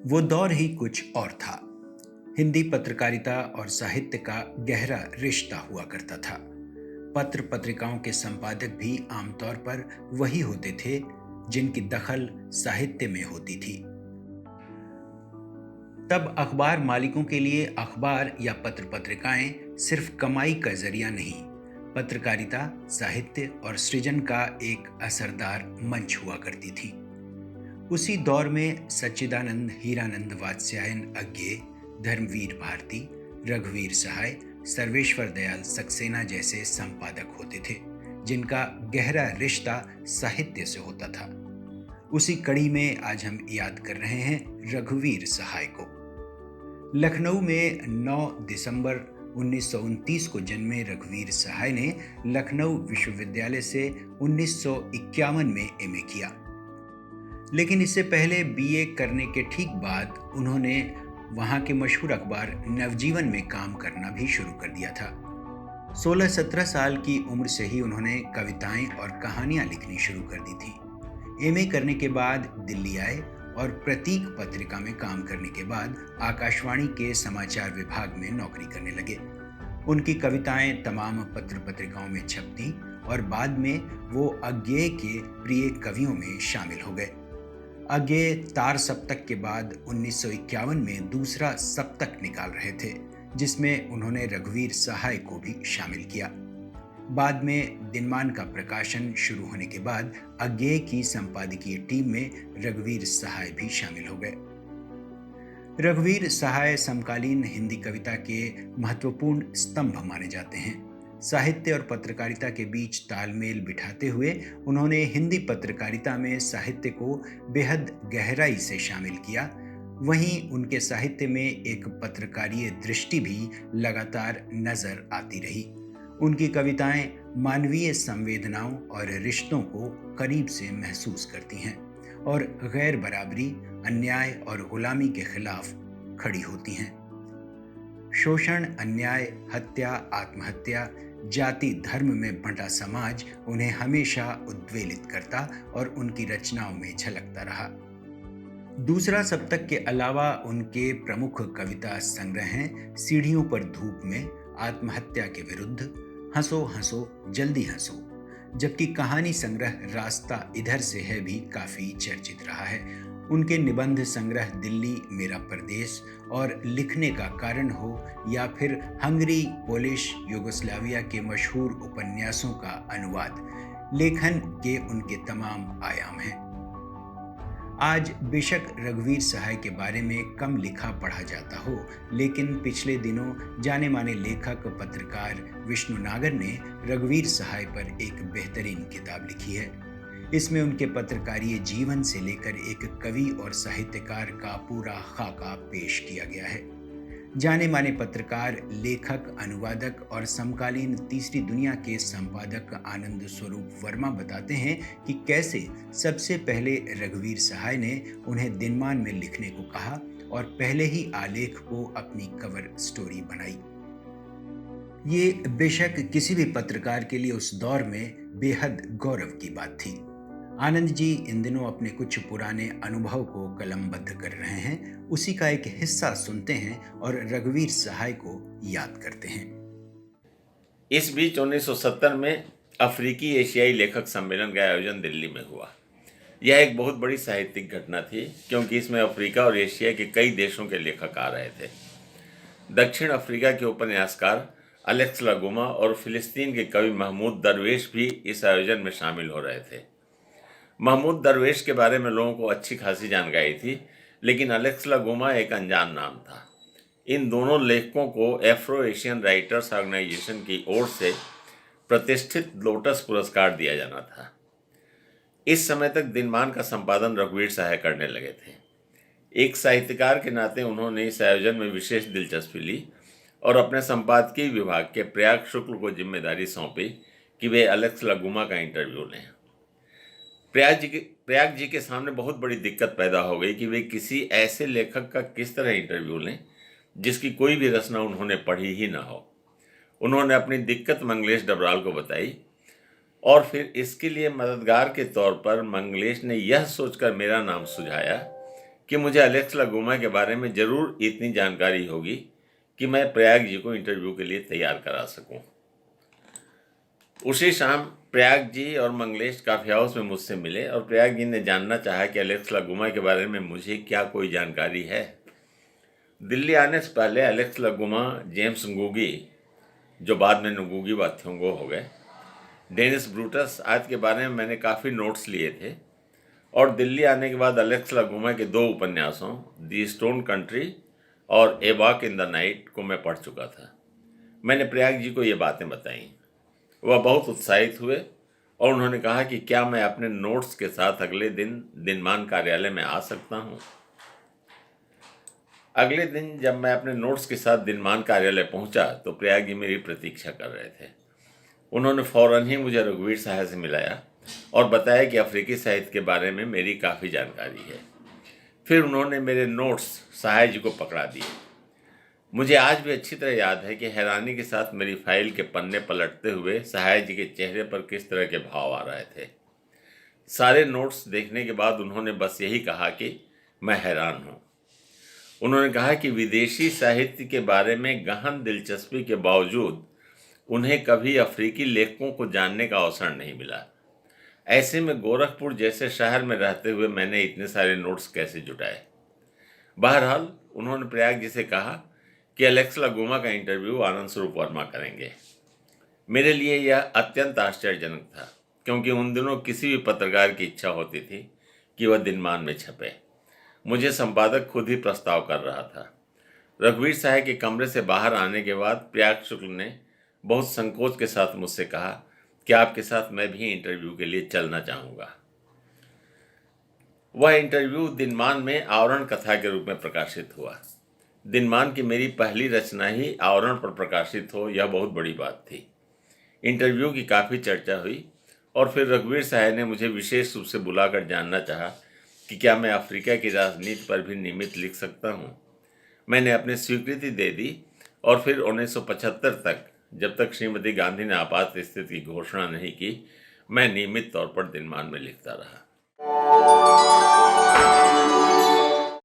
वो दौर ही कुछ और था। हिंदी पत्रकारिता और साहित्य का गहरा रिश्ता हुआ करता था। पत्र पत्रिकाओं के संपादक भी आमतौर पर वही होते थे जिनकी दखल साहित्य में होती थी। तब अखबार मालिकों के लिए अखबार या पत्र पत्रिकाएं सिर्फ कमाई का जरिया नहीं, पत्रकारिता, साहित्य और सृजन का एक असरदार मंच हुआ करती थी। उसी दौर में सच्चिदानंद हीरानंद वात्स्यायन अज्ञे, धर्मवीर भारती, रघुवीर सहाय, सर्वेश्वर दयाल सक्सेना जैसे संपादक होते थे जिनका गहरा रिश्ता साहित्य से होता था। उसी कड़ी में आज हम याद कर रहे हैं रघुवीर सहाय को। लखनऊ में 9 दिसंबर 1929 को जन्मे रघुवीर सहाय ने लखनऊ विश्वविद्यालय से 1951 में एमए किया। लेकिन इससे पहले बीए करने के ठीक बाद उन्होंने वहां के मशहूर अखबार नवजीवन में काम करना भी शुरू कर दिया था। 16-17 साल की उम्र से ही उन्होंने कविताएं और कहानियां लिखनी शुरू कर दी थी। एमए करने के बाद दिल्ली आए और प्रतीक पत्रिका में काम करने के बाद आकाशवाणी के समाचार विभाग में नौकरी करने लगे। उनकी कविताएं तमाम पत्र पत्रिकाओं में छपती और बाद में वो अज्ञेय के प्रिय कवियों में शामिल हो गए। अज्ञेय तार सप्तक के बाद 1951 में दूसरा सप्तक निकाल रहे थे जिसमें उन्होंने रघुवीर सहाय को भी शामिल किया। बाद में दिनमान का प्रकाशन शुरू होने के बाद अज्ञेय की संपादकीय टीम में रघुवीर सहाय भी शामिल हो गए। रघुवीर सहाय समकालीन हिंदी कविता के महत्वपूर्ण स्तंभ माने जाते हैं। साहित्य और पत्रकारिता के बीच तालमेल बिठाते हुए उन्होंने हिंदी पत्रकारिता में साहित्य को बेहद गहराई से शामिल किया। वहीं उनके साहित्य में एक पत्रकारीय दृष्टि भी लगातार नजर आती रही। उनकी कविताएं मानवीय संवेदनाओं और रिश्तों को करीब से महसूस करती हैं और गैर बराबरी, अन्याय और गुलामी के खिलाफ खड़ी होती हैं। शोषण, अन्याय, हत्या, आत्महत्या, जाति धर्म में बंटा समाज उन्हें हमेशा उद्वेलित करता और उनकी रचनाओं में झलकता रहा। दूसरा सप्तक के अलावा उनके प्रमुख कविता संग्रह हैं सीढ़ियों पर धूप में, आत्महत्या के विरुद्ध, हंसो हंसो जल्दी हंसो, जबकि कहानी संग्रह रास्ता इधर से है भी काफी चर्चित रहा है। उनके निबंध संग्रह दिल्ली मेरा परदेश और लिखने का कारण हो या फिर हंगरी, पोलिश, यूगोस्लाविया के मशहूर उपन्यासों का अनुवाद, लेखन के उनके तमाम आयाम हैं। आज बेशक रघुवीर सहाय के बारे में कम लिखा पढ़ा जाता हो, लेकिन पिछले दिनों जाने माने लेखक पत्रकार विष्णु नागर ने रघुवीर सहाय पर एक बेहतरीन किताब लिखी है। इसमें उनके पत्रकारीय जीवन से लेकर एक कवि और साहित्यकार का पूरा खाका पेश किया गया है। जाने माने पत्रकार, लेखक, अनुवादक और समकालीन तीसरी दुनिया के संपादक आनंद स्वरूप वर्मा बताते हैं कि कैसे सबसे पहले रघुवीर सहाय ने उन्हें दिनमान में लिखने को कहा और पहले ही आलेख को अपनी कवर स्टोरी बनाई। ये बेशक किसी भी पत्रकार के लिए उस दौर में बेहद गौरव की बात थी। आनंद जी इन दिनों अपने कुछ पुराने अनुभव को कलमबद्ध कर रहे हैं। उसी का एक हिस्सा सुनते हैं और रघुवीर सहाय को याद करते हैं। इस बीच 1970 में अफ्रीकी एशियाई लेखक सम्मेलन का आयोजन दिल्ली में हुआ। यह एक बहुत बड़ी साहित्यिक घटना थी क्योंकि इसमें अफ्रीका और एशिया के कई देशों के लेखक आ रहे थे। दक्षिण अफ्रीका के उपन्यासकार अलेक्स लागोमा और फिलिस्तीन के कवि महमूद दरवेश भी इस आयोजन में शामिल हो रहे थे। महमूद दरवेश के बारे में लोगों को अच्छी खासी जानकारी थी, लेकिन अलेक्स लागोमा एक अनजान नाम था। इन दोनों लेखकों को एफ्रो एशियन राइटर्स ऑर्गेनाइजेशन की ओर से प्रतिष्ठित लोटस पुरस्कार दिया जाना था। इस समय तक दिनमान का संपादन रघुवीर सहाय करने लगे थे। एक साहित्यकार के नाते उन्होंने इस आयोजन में विशेष दिलचस्पी ली और अपने संपादकीय विभाग के प्रयाग शुक्ल को जिम्मेदारी सौंपी कि वे अलेक्स लागोमा का इंटरव्यू लें। प्रयाग जी के सामने बहुत बड़ी दिक्कत पैदा हो गई कि वे किसी ऐसे लेखक का किस तरह इंटरव्यू लें जिसकी कोई भी रचना उन्होंने पढ़ी ही ना हो। उन्होंने अपनी दिक्कत मंगलेश डबराल को बताई और फिर इसके लिए मददगार के तौर पर मंगलेश ने यह सोचकर मेरा नाम सुझाया कि मुझे अलेक्स लगुमा के बारे में ज़रूर इतनी जानकारी होगी कि मैं प्रयाग जी को इंटरव्यू के लिए तैयार करा सकूं। उसी शाम प्रयाग जी और मंगलेश काफ़ी हाउस में मुझसे मिले और प्रयाग जी ने जानना चाहा कि अलेक्स लगुमा के बारे में मुझे क्या कोई जानकारी है। दिल्ली आने से पहले अलेक्स लगुमा, जेम्स ngugi, जो बाद में नुगुगी वाथ्योंगो हो गए, डेनिस ब्रूटस आदि के बारे में मैंने काफ़ी नोट्स लिए थे और दिल्ली आने के बाद अलेक्स लगुमा के 2 उपन्यासों दी स्टोन कंट्री और a walk in the night को मैं पढ़ चुका था। मैंने प्रयाग जी को ये बातें बताईं। वह बहुत उत्साहित हुए और उन्होंने कहा कि क्या मैं अपने नोट्स के साथ अगले दिन दिनमान कार्यालय में आ सकता हूँ। अगले दिन जब मैं अपने नोट्स के साथ दिनमान कार्यालय पहुँचा तो प्रयाग जी मेरी प्रतीक्षा कर रहे थे। उन्होंने फ़ौरन ही मुझे रघुवीर साहब से मिलाया और बताया कि अफ्रीकी साहित्य के बारे में मेरी काफ़ी जानकारी है। फिर उन्होंने मेरे नोट्स साहब जी को पकड़ा दिए। मुझे आज भी अच्छी तरह याद है कि हैरानी के साथ मेरी फाइल के पन्ने पलटते हुए साहब जी के चेहरे पर किस तरह के भाव आ रहे थे। सारे नोट्स देखने के बाद उन्होंने बस यही कहा कि मैं हैरान हूँ। उन्होंने कहा कि विदेशी साहित्य के बारे में गहन दिलचस्पी के बावजूद उन्हें कभी अफ्रीकी लेखकों को जानने का अवसर नहीं मिला। ऐसे में गोरखपुर जैसे शहर में रहते हुए मैंने इतने सारे नोट्स कैसे जुटाए। बहरहाल उन्होंने प्रयाग जी से कहा कि अलेक्स लगुमा का इंटरव्यू आनंद स्वरूप वर्मा करेंगे। मेरे लिए यह अत्यंत आश्चर्यजनक था क्योंकि उन दिनों किसी भी पत्रकार की इच्छा होती थी कि वह दिनमान में छपे। मुझे संपादक खुद ही प्रस्ताव कर रहा था। रघुवीर साहब के कमरे से बाहर आने के बाद प्रयाग शुक्ल ने बहुत संकोच के साथ मुझसे कहा कि आपके साथ मैं भी इंटरव्यू के लिए चलना चाहूँगा। वह इंटरव्यू दिनमान में आवरण कथा के रूप में प्रकाशित हुआ। दिनमान की मेरी पहली रचना ही आवरण पर प्रकाशित हो, यह बहुत बड़ी बात थी। इंटरव्यू की काफ़ी चर्चा हुई और फिर रघुवीर साहब ने मुझे विशेष रूप से बुलाकर जानना चाहा कि क्या मैं अफ्रीका की राजनीति पर भी नियमित लिख सकता हूँ। मैंने अपनी स्वीकृति दे दी और फिर 1975 तक, जब तक श्रीमती गांधी ने आपात स्थिति की घोषणा नहीं की, मैं नियमित तौर पर दिनमान में लिखता रहा।